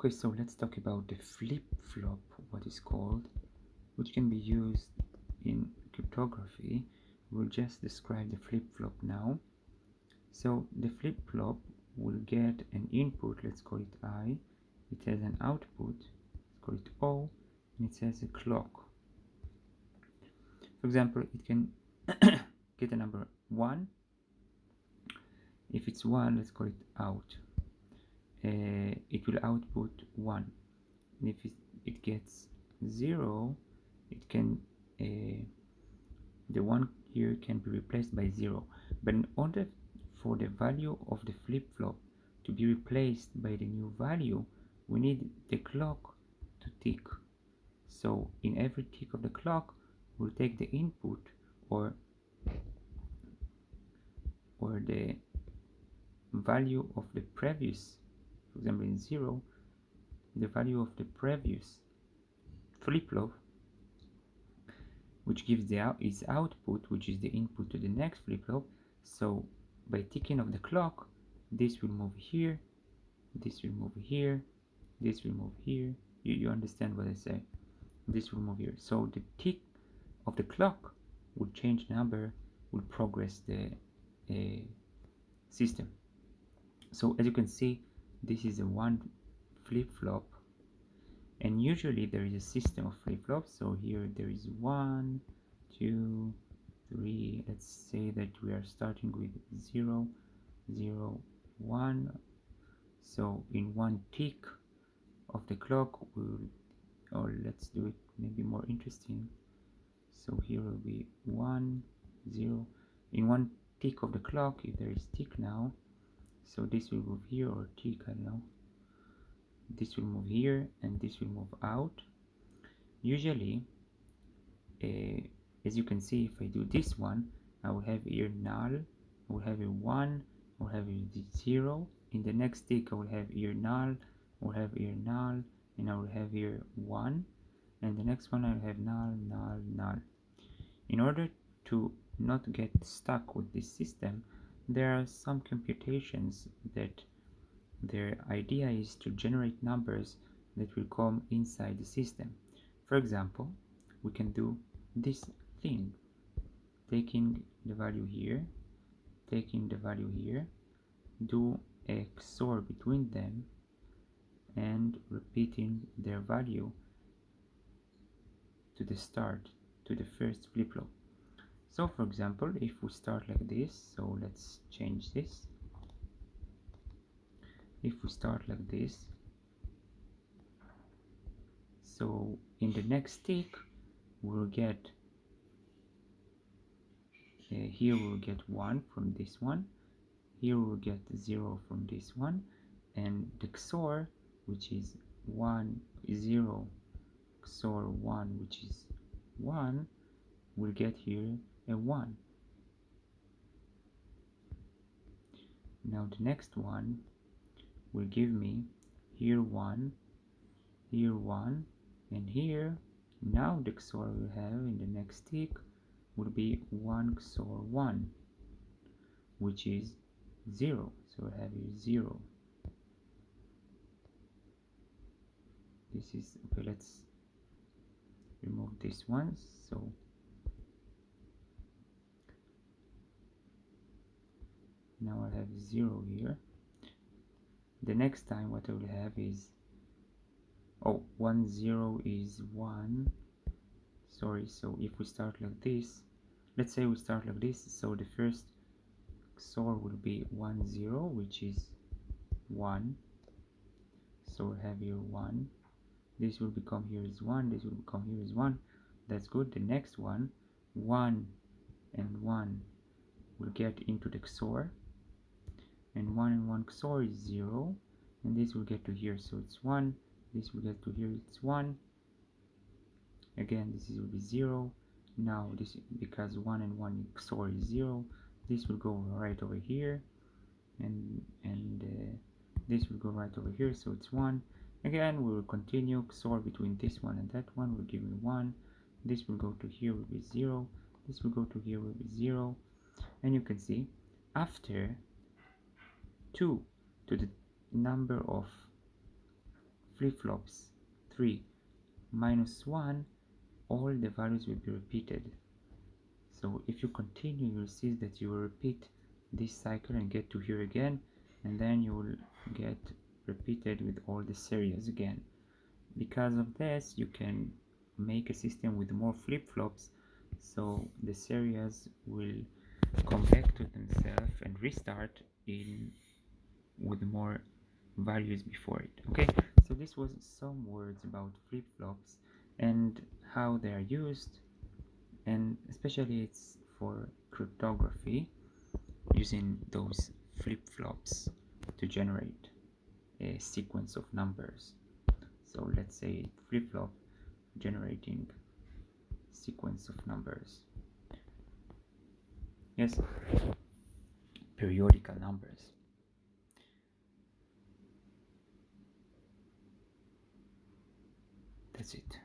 Okay, so let's talk about the flip-flop, what is called, which can be used in cryptography. We'll just describe the flip-flop now. So the flip-flop will get an input, let's call it I. It has an output, let's call it O, and it has a clock. For example, it can get a number 1. If it's 1, let's call it out. It will output 1. And if it gets 0, it can the 1 here can be replaced by 0. But in order for the value of the flip-flop to be replaced by the new value, we need the clock to tick. So in every tick of the clock, we'll take the input or the value of the previous, for example in 0, the value of the previous flip-flop, which gives its output, which is the input to the next flip-flop. So by ticking of the clock, this will move here, this will move here, this will move here. You understand what I say? This will move here. So the tick of the clock will change number, will progress the system. So as you can see, this is a one flip-flop, and usually there is a system of flip-flops. So here there is 1, 2, 3. Let's say that we are starting with 0, 0, 1. So in one tick of the clock or let's do it maybe more interesting. So here will be 1, 0. In one tick of the clock, if there is tick now, so this will move here, or tick, I don't know, this will move here and this will move out. Usually as you can see, if I do this one, I will have here null, I will have a 1, I will have a 0. In the next tick I will have here null, I will have here null, and I will have here 1, and the next one I will have null, null, null. In order to not get stuck with this system, there are some computations that their idea is to generate numbers that will come inside the system. For example, we can do this thing, taking the value here, taking the value here, do a XOR between them, and repeating their value to the start, to the first flip-flop. So for example, if we start like this, so let's change this. If we start like this, so in the next tick we'll get here we'll get 1 from this one, here we'll get 0 from this one, and the XOR, which is 1, 0, XOR 1, which is 1, we'll get here a 1. Now the next one will give me here 1, here 1, and here. Now the XOR we'll have in the next tick will be 1 XOR 1, which is 0. So we'll have here 0. This is okay. Let's remove this one. So now I have 0 here. The next time what I will have is 1, 0 is 1. Sorry, so if we start like this, let's say we start like this, so the first XOR will be 1, 0, which is 1. So we have here 1. This will become here is 1, this will become here is 1. That's good. The next one, 1 and 1 will get into the XOR, and 1 and 1 XOR is 0, and this will get to here, so it's 1. This will get to here, it's 1. Again, this will be 0. Now this, because 1 and 1 XOR is 0, this will go right over here, and this will go right over here, so it's 1. Again, we will continue XOR between this one and that one will give me 1. This will go to here will be 0. This will go to here will be 0. And you can see after 2 to the number of flip-flops 3 minus 1, all the values will be repeated. So if you continue, you'll see that you will repeat this cycle and get to here again, and then you will get repeated with all the series again. Because of this, you can make a system with more flip-flops, so the series will come back to themselves and restart in with more values before it. Okay, so this was some words about flip-flops and how they are used, and especially it's for cryptography, using those flip-flops to generate a sequence of numbers. So let's say flip-flop generating sequence of numbers. Yes, periodical numbers. That's it.